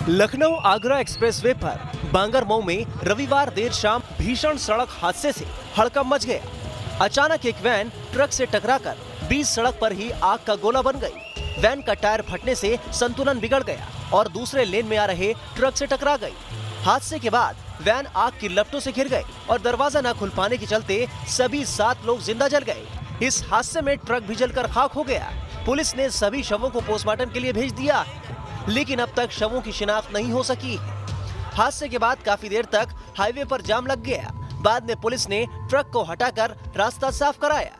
Lucknow Agra expressway पर बांगरमऊ में रविवार देर शाम भीषण सड़क हादसे से हड़कंप मच गया। अचानक एक वैन ट्रक से टकराकर बीच सड़क पर ही आग का गोला बन गई। वैन का टायर फटने से संतुलन बिगड़ गया और दूसरे लेन में आ रहे ट्रक से टकरा गई। हादसे के बाद वैन आग की लपटों से घिर गई और दरवाजा न खुल पाने के चलते सभी 7 लोग जिंदा जल गए। इस हादसे में ट्रक भी जलकर खाक हो गया। पुलिस ने सभी शवों को पोस्टमार्टम के लिए भेज दिया, लेकिन अब तक शवों की शिनाख्त नहीं हो सकी। हादसे के बाद काफी देर तक हाईवे पर जाम लग गया। बाद में पुलिस ने ट्रक को हटाकर रास्ता साफ कराया।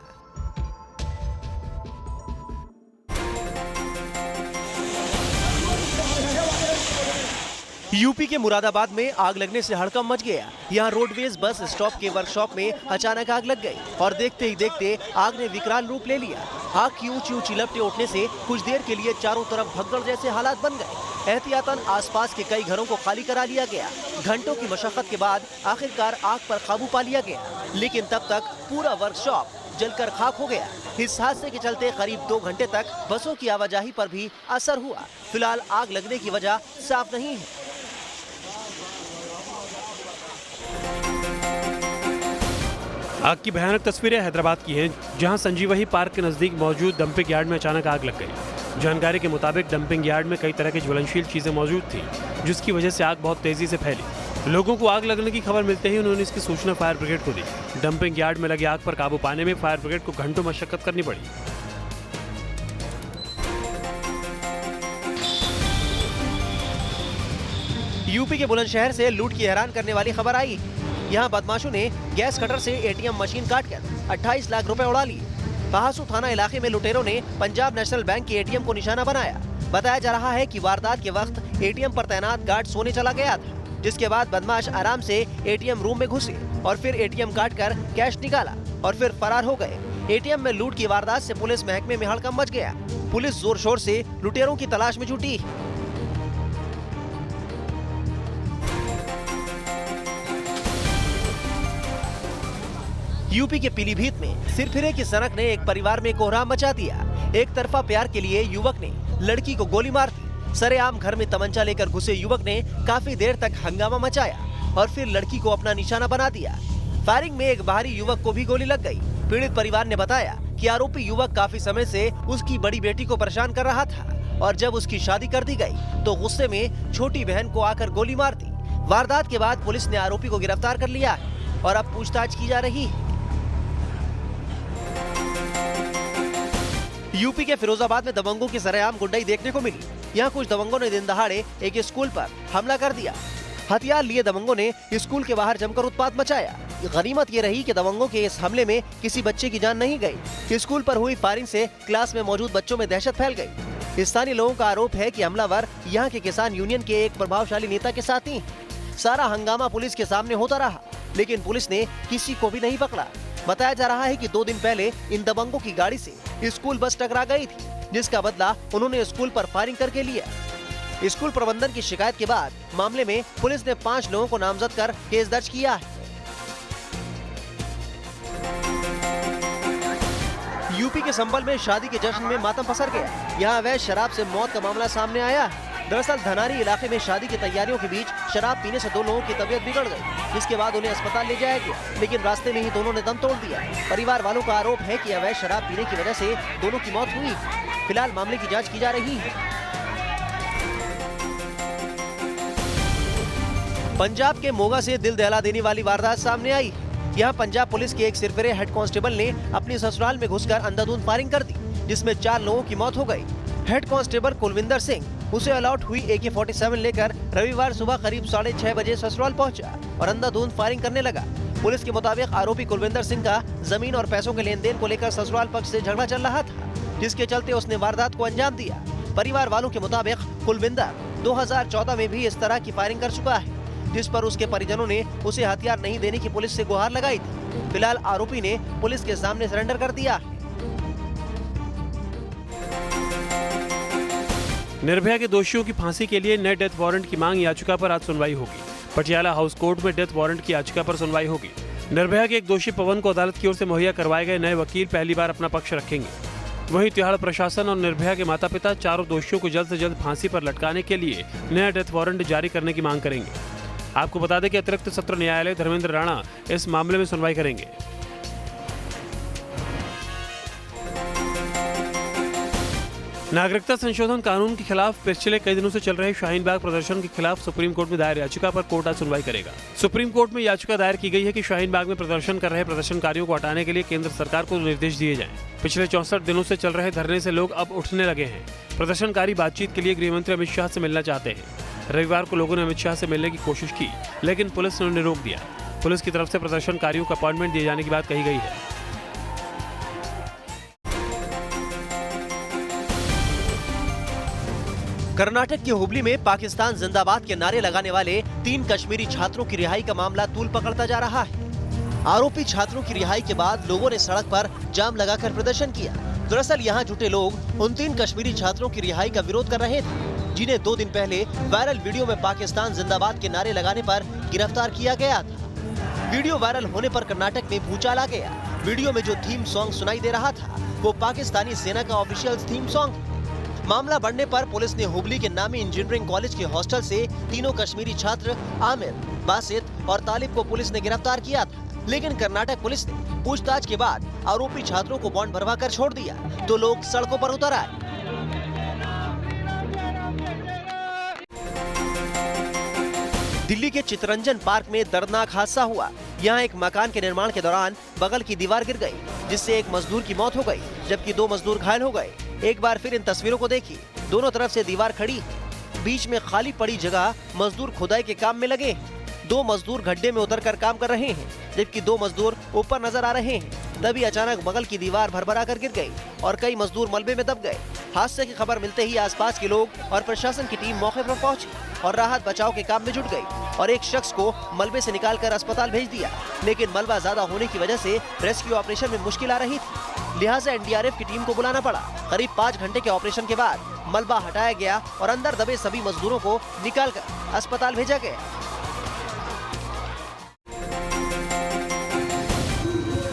यूपी के मुरादाबाद में आग लगने से हड़कंप मच गया। यहाँ रोडवेज बस स्टॉप के वर्कशॉप में अचानक आग लग गई और देखते ही देखते आग ने विकराल रूप ले लिया। आग की ऊंची ऊंची लपटें उठने से कुछ देर के लिए चारों तरफ भगदड़ जैसे हालात बन गए। एहतियातन आसपास के कई घरों को खाली करा लिया गया। घंटों की मशक्कत के बाद आखिरकार आग पर काबू पा लिया गया, लेकिन तब तक पूरा वर्कशॉप जलकर खाक हो गया। इस हादसे के चलते करीब 2 घंटे तक बसों की आवाजाही पर भी असर हुआ। फिलहाल आग लगने की वजह साफ नहीं है। आग की भयानक तस्वीरें हैदराबाद की हैं, जहां संजीवनी पार्क के नजदीक मौजूद डंपिंग यार्ड में अचानक आग लग गई। जानकारी के मुताबिक डंपिंग यार्ड में कई तरह की ज्वलनशील चीजें मौजूद थी, जिसकी वजह से आग बहुत तेजी से फैली। लोगों को आग लगने की खबर मिलते ही उन्होंने इसकी सूचना फायर ब्रिगेड को दी। डंपिंग यार्ड में लगी आग पर काबू पाने में फायर ब्रिगेड को घंटों मशक्कत करनी पड़ी। यूपी के बुलंदशहर से लूट की हैरान करने वाली खबर आई। यहाँ बदमाशों ने गैस कटर से एटीएम मशीन काटकर 28 लाख रुपए उड़ा लिए। पहासू थाना इलाके में लुटेरों ने पंजाब नेशनल बैंक के एटीएम को निशाना बनाया। बताया जा रहा है कि वारदात के वक्त एटीएम पर तैनात गार्ड सोने चला गया था, जिसके बाद बदमाश आराम से एटीएम रूम में घुसे और फिर एटीएम काटकर कैश निकाला और फिर फरार हो गए। एटीएम में लूट की वारदात से पुलिस महकमे में हड़कंप मच गया। पुलिस जोर शोर से लुटेरों की तलाश में जुटी। यूपी के पीलीभीत में सिरफिरे की सनक ने एक परिवार में कोहराम मचा दिया। एक तरफा प्यार के लिए युवक ने लड़की को गोली मार दी। सरेआम घर में तमंचा लेकर घुसे युवक ने काफी देर तक हंगामा मचाया और फिर लड़की को अपना निशाना बना दिया। फायरिंग में एक बाहरी युवक को भी गोली लग गई। पीड़ित परिवार ने बताया कि आरोपी युवक काफी समय से उसकी बड़ी बेटी को परेशान कर रहा था और जब उसकी शादी कर दी गई तो गुस्से में छोटी बहन को आकर गोली मार दी। वारदात के बाद पुलिस ने आरोपी को गिरफ्तार कर लिया है और अब पूछताछ की जा रही है। यूपी के फिरोजाबाद में दबंगों की सरेआम गुंडाई देखने को मिली। यहाँ कुछ दबंगों ने दिन दहाड़े एक स्कूल पर हमला कर दिया। हथियार लिए दबंगों ने स्कूल के बाहर जमकर उत्पात मचाया। गनीमत ये रही कि दबंगों के इस हमले में किसी बच्चे की जान नहीं गई। स्कूल पर हुई फायरिंग से क्लास में मौजूद बच्चों में दहशत फैल गई। स्थानीय लोगों का आरोप है कि हमलावर यहाँ के किसान यूनियन के एक प्रभावशाली नेता के साथी हैं। सारा हंगामा पुलिस के सामने होता रहा, लेकिन पुलिस ने किसी को भी नहीं पकड़ा। बताया जा रहा है कि 2 दिन पहले इन दबंगों की गाड़ी से स्कूल बस टकरा गई थी, जिसका बदला उन्होंने स्कूल पर फायरिंग करके लिया। स्कूल प्रबंधन की शिकायत के बाद मामले में पुलिस ने 5 लोगों को नामजद कर केस दर्ज किया है। यूपी के संभल में शादी के जश्न में मातम पसर गया। यहाँ अवैध शराब से मौत का मामला सामने आया है। दरअसल धनारी इलाके में शादी की तैयारियों के बीच शराब पीने से 2 लोगों की तबीयत बिगड़ गई, जिसके बाद उन्हें अस्पताल ले जाया गया, लेकिन रास्ते में ही दोनों ने दम तोड़ दिया। परिवार वालों का आरोप है कि अवैध शराब पीने की वजह से दोनों की मौत हुई। फिलहाल मामले की जांच की जा रही है। पंजाब के मोगा से दिल दहला देने वाली वारदात सामने आई। यहाँ पंजाब पुलिस के एक सिरफिरे हेड कांस्टेबल ने अपनी ससुराल में घुसकर अंधाधुंध फायरिंग कर दी, जिसमें 4 लोगों की मौत हो गई। हेड कांस्टेबल कुलविंदर सिंह उसे अलॉट हुई AK-47 लेकर रविवार सुबह करीब 6:30 बजे ससुराल पहुंचा और अंधाधुंध फायरिंग करने लगा। पुलिस के मुताबिक आरोपी कुलविंदर सिंह का जमीन और पैसों के लेन देन को लेकर ससुराल पक्ष से झगड़ा चल रहा था, जिसके चलते उसने वारदात को अंजाम दिया। परिवार वालों के मुताबिक कुलविंदर 2014 में भी इस तरह की फायरिंग कर चुका है, जिस पर उसके परिजनों ने उसे हथियार नहीं देने की पुलिस से गुहार लगाई थी। फिलहाल आरोपी ने पुलिस के सामने सरेंडर कर दिया है। निर्भया के दोषियों की फांसी के लिए नए डेथ वारंट की मांग याचिका पर आज सुनवाई होगी। पटियाला हाउस कोर्ट में डेथ वारंट की याचिका पर सुनवाई होगी। निर्भया के एक दोषी पवन को अदालत की ओर से मुहैया करवाए गए नए वकील पहली बार अपना पक्ष रखेंगे। वहीं तिहाड़ प्रशासन और निर्भया के माता पिता चारों दोषियों को जल्द से जल्द फांसी पर लटकाने के लिए नया डेथ वारंट जारी करने की मांग करेंगे। आपको बता दें कि अतिरिक्त सत्र न्यायालय धर्मेंद्र राणा इस मामले में सुनवाई करेंगे। नागरिकता संशोधन कानून के खिलाफ पिछले कई दिनों से चल रहे शाहीन बाग प्रदर्शन के खिलाफ सुप्रीम कोर्ट में दायर याचिका पर कोर्ट आज सुनवाई करेगा। सुप्रीम कोर्ट में याचिका दायर की गई है कि शाहीन बाग में प्रदर्शन कर रहे प्रदर्शनकारियों को हटाने के लिए केंद्र सरकार को निर्देश दिए जाएं। पिछले 64 दिनों से चल रहे धरने से लोग अब उठने लगे हैं। प्रदर्शनकारी बातचीत के लिए गृह मंत्री अमित शाह से मिलना चाहते हैं। रविवार को लोगों ने अमित शाह से मिलने की कोशिश की, लेकिन पुलिस ने उन्हें रोक दिया। पुलिस की तरफ से प्रदर्शनकारियों को अपॉइंटमेंट दिए जाने की बात कही गई है। कर्नाटक के हुबली में पाकिस्तान जिंदाबाद के नारे लगाने वाले 3 कश्मीरी छात्रों की रिहाई का मामला तूल पकड़ता जा रहा है। आरोपी छात्रों की रिहाई के बाद लोगों ने सड़क पर जाम लगाकर प्रदर्शन किया। दरअसल यहां जुटे लोग उन 3 कश्मीरी छात्रों की रिहाई का विरोध कर रहे थे, जिन्हें 2 दिन पहले वायरल वीडियो में पाकिस्तान जिंदाबाद के नारे लगाने पर गिरफ्तार किया गया था। वीडियो वायरल होने पर कर्नाटक में भूचाल आ गया। वीडियो में जो थीम सॉन्ग सुनाई दे रहा था वो पाकिस्तानी सेना का ऑफिशियल थीम सॉन्ग। मामला बढ़ने पर पुलिस ने हुबली के नामी इंजीनियरिंग कॉलेज के हॉस्टल से 3 कश्मीरी छात्र आमिर, बासित और तालिब को पुलिस ने गिरफ्तार किया था। लेकिन कर्नाटक पुलिस ने पूछताछ के बाद आरोपी छात्रों को बॉन्ड भरवा कर छोड़ दिया तो लोग सड़कों पर उतर आए। दिल्ली के चितरंजन पार्क में दर्दनाक हादसा हुआ। यहाँ एक मकान के निर्माण के दौरान बगल की दीवार गिर गई, जिससे एक मजदूर की मौत हो गई, जबकि 2 मजदूर घायल हो गए। एक बार फिर इन तस्वीरों को देखिए। दोनों तरफ से दीवार खड़ी है, बीच में खाली पड़ी जगह मजदूर खुदाई के काम में लगे हैं। 2 मजदूर गड्ढे में उतरकर काम कर रहे हैं, जबकि 2 मजदूर ऊपर नजर आ रहे हैं। तभी अचानक बगल की दीवार भरभरा कर गिर गई और कई मजदूर मलबे में दब गए। हादसे की खबर मिलते ही आसपास के लोग और प्रशासन की टीम मौके पर पहुंची और राहत बचाव के काम में जुट गई और एक शख्स को मलबे से निकालकर अस्पताल भेज दिया। लेकिन मलबा ज्यादा होने की वजह से रेस्क्यू ऑपरेशन में मुश्किल आ रही थी, लिहाजा एनडीआरएफ की टीम को बुलाना पड़ा। करीब 5 घंटे के ऑपरेशन के बाद मलबा हटाया गया और अंदर दबे सभी मजदूरों को निकालकर अस्पताल भेजा गया।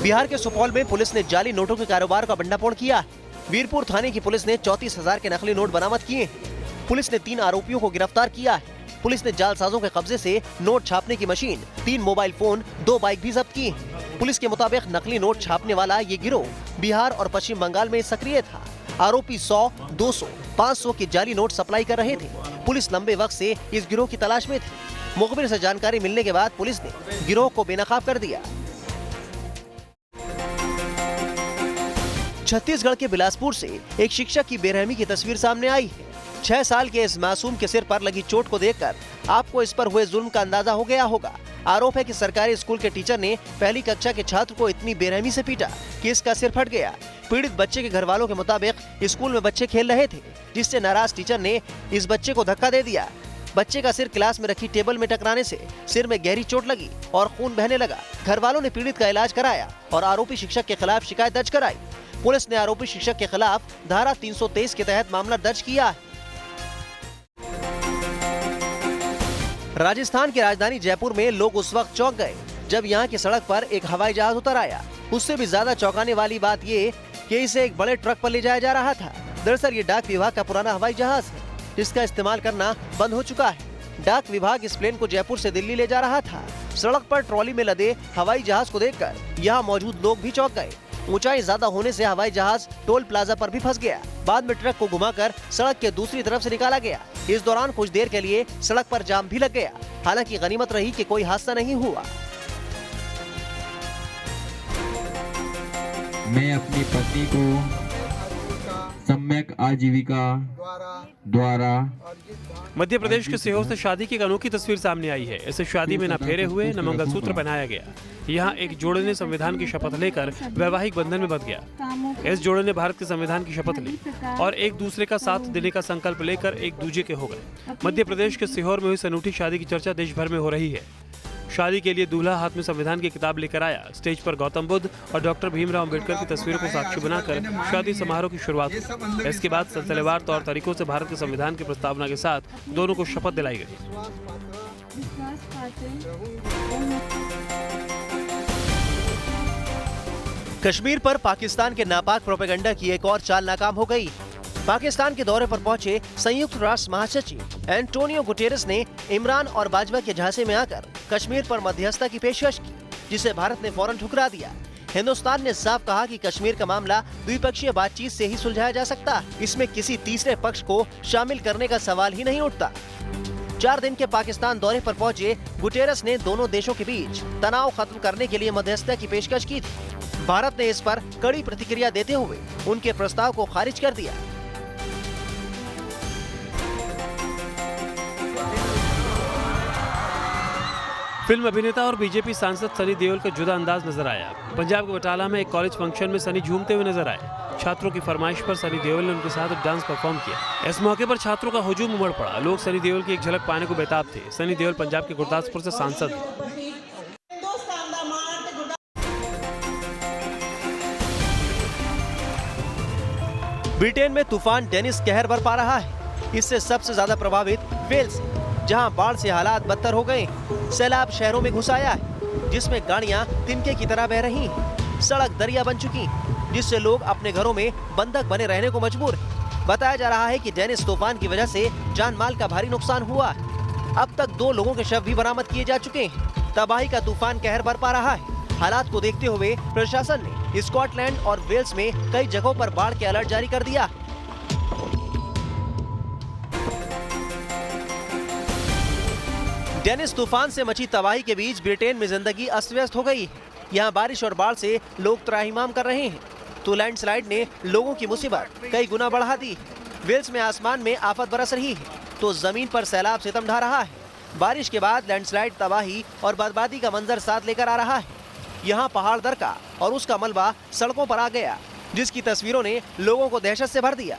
बिहार के सुपौल में पुलिस ने जाली नोटों के कारोबार का भंडाफोड़ किया है। वीरपुर थाने की पुलिस ने 34,000 के नकली नोट बरामद किए हैं। पुलिस ने 3 आरोपियों को गिरफ्तार किया है। पुलिस ने जालसाजों के कब्जे से नोट छापने की मशीन, 3 मोबाइल फोन, 2 बाइक भी जब्त की हैं। पुलिस के मुताबिक नकली नोट छापने वाला ये गिरोह बिहार और पश्चिम बंगाल में सक्रिय था। आरोपी 100, 200, 500 के जाली नोट सप्लाई कर रहे थे। पुलिस लंबे वक्त से इस गिरोह की तलाश में थी। मुखबिर से जानकारी मिलने के बाद पुलिस ने गिरोह को बेनकाब कर दिया। छत्तीसगढ़ के बिलासपुर से एक शिक्षक की बेरहमी की तस्वीर सामने आई है। 6 साल के इस मासूम के सिर पर लगी चोट को देखकर आपको इस पर हुए जुल्म का अंदाजा हो गया होगा। आरोप है कि सरकारी स्कूल के टीचर ने पहली कक्षा के छात्र को इतनी बेरहमी से पीटा कि इसका सिर फट गया। पीड़ित बच्चे के घर वालों के मुताबिक स्कूल में बच्चे खेल रहे थे, जिससे नाराज टीचर ने इस बच्चे को धक्का दे दिया। बच्चे का सिर क्लास में रखी टेबल में टकराने से सिर में गहरी चोट लगी और खून बहने लगा। घर वालों ने पीड़ित का इलाज कराया और आरोपी शिक्षक के खिलाफ शिकायत दर्ज कराई। पुलिस ने आरोपी शिक्षक के खिलाफ धारा 323 के तहत मामला दर्ज किया है। राजस्थान की राजधानी जयपुर में लोग उस वक्त चौंक गए जब यहाँ की सड़क पर एक हवाई जहाज उतर आया। उससे भी ज्यादा चौंकाने वाली बात ये कि इसे एक बड़े ट्रक पर ले जाया जा रहा था। दरअसल ये डाक विभाग का पुराना हवाई जहाज है, जिसका इस्तेमाल करना बंद हो चुका है। डाक विभाग इस प्लेन को जयपुर से दिल्ली ले जा रहा था। सड़क पर ट्रॉली में लदे हवाई जहाज को देखकर यहाँ मौजूद लोग भी चौंक गए। ऊंचाई ज्यादा होने से हवाई जहाज टोल प्लाजा पर भी फंस गया। बाद में ट्रक को घुमाकर सड़क के दूसरी तरफ से निकाला गया। इस दौरान कुछ देर के लिए सड़क पर जाम भी लग गया। हालांकि गनीमत रही कि कोई हादसा नहीं हुआ। मैं अपनी पत्नी को सम्यक आजीविका द्वारा मध्य प्रदेश के सीहोर से शादी की एक अनोखी तस्वीर सामने आई है। इस शादी में न फेरे हुए न मंगलसूत्र पहनाया गया। यहाँ एक जोड़े ने संविधान की शपथ लेकर वैवाहिक बंधन में बंध गया। इस जोड़े ने भारत के संविधान की शपथ ली और एक दूसरे का साथ देने का संकल्प लेकर एक दूजे के हो गए। मध्य प्रदेश के सीहोर में हुई इस अनूठी शादी की चर्चा देश भर में हो रही है। शादी के लिए दूल्हा हाथ में संविधान की किताब लेकर आया। स्टेज पर गौतम बुद्ध और डॉक्टर भीमराव अम्बेडकर की तस्वीरों को साक्षी बनाकर शादी समारोह की शुरुआत हुई। इसके बाद सिलसिलेवार तौर तरीकों से भारत के संविधान की प्रस्तावना के साथ दोनों को शपथ दिलाई गई। कश्मीर पर पाकिस्तान के नापाक प्रोपेगेंडा की एक और चाल नाकाम हो गई। पाकिस्तान के दौरे पर पहुंचे संयुक्त राष्ट्र महासचिव एंटोनियो गुटेरेस ने इमरान और बाजवा के झांसे में आकर कश्मीर पर मध्यस्थता की पेशकश की, जिसे भारत ने फौरन ठुकरा दिया। हिंदुस्तान ने साफ कहा कि कश्मीर का मामला द्विपक्षीय बातचीत से ही सुलझाया जा सकता है, इसमें किसी तीसरे पक्ष को शामिल करने का सवाल ही नहीं उठता। 4 दिन के पाकिस्तान दौरे पर पहुंचे गुटेरेस ने दोनों देशों के बीच तनाव खत्म करने के लिए मध्यस्थता की पेशकश की थी। भारत ने इस पर कड़ी प्रतिक्रिया देते हुए उनके प्रस्ताव को खारिज कर दिया। फिल्म अभिनेता और बीजेपी सांसद सनी देओल का जुदा अंदाज नजर आया। पंजाब के बटाला में एक कॉलेज फंक्शन में सनी झूमते हुए नजर आए। छात्रों की फरमाइश पर सनी देओल ने उनके साथ एक डांस परफॉर्म किया। इस मौके पर छात्रों का हुजूम उमड़ पड़ा। लोग सनी देओल की एक झलक पाने को बेताब थे। सनी देओल पंजाब के गुरदासपुर से सांसद हैं। ब्रिटेन में तूफान डेनिस कहर बरपा रहा है। इससे सबसे ज्यादा प्रभावित वेल्स, जहां बाढ़ से हालात बदतर हो गए। सैलाब शहरों में घुस आया है, जिसमें गाड़ियां तिनके की तरह बह रही हैं। सड़क दरिया बन चुकी, जिससे लोग अपने घरों में बंधक बने रहने को मजबूर हैं। बताया जा रहा है कि डेनिस तूफान की वजह से जान माल का भारी नुकसान हुआ है। अब तक 2 लोगों के शव भी बरामद किए जा चुके हैं। तबाही का तूफान कहर बरपा रहा है। हालात को देखते हुए प्रशासन ने स्कॉटलैंड और वेल्स में कई जगहों पर बाढ़ के अलर्ट जारी कर दिया। डेनिस तूफान से मची तबाही के बीच ब्रिटेन में जिंदगी अस्त व्यस्त हो गई। यहाँ बारिश और बाढ़ से लोग त्राहिमाम कर रहे हैं, तो लैंडस्लाइड ने लोगों की मुसीबत कई गुना बढ़ा दी। वेल्स में आसमान में आफत बरस रही है, तो जमीन पर सैलाब सितम ढा रहा है। बारिश के बाद लैंडस्लाइड तबाही और बर्बादी का मंजर साथ लेकर आ रहा है। यहाँ पहाड़ दरका और उसका मलबा सड़कों पर आ गया, जिसकी तस्वीरों ने लोगों को दहशत से भर दिया।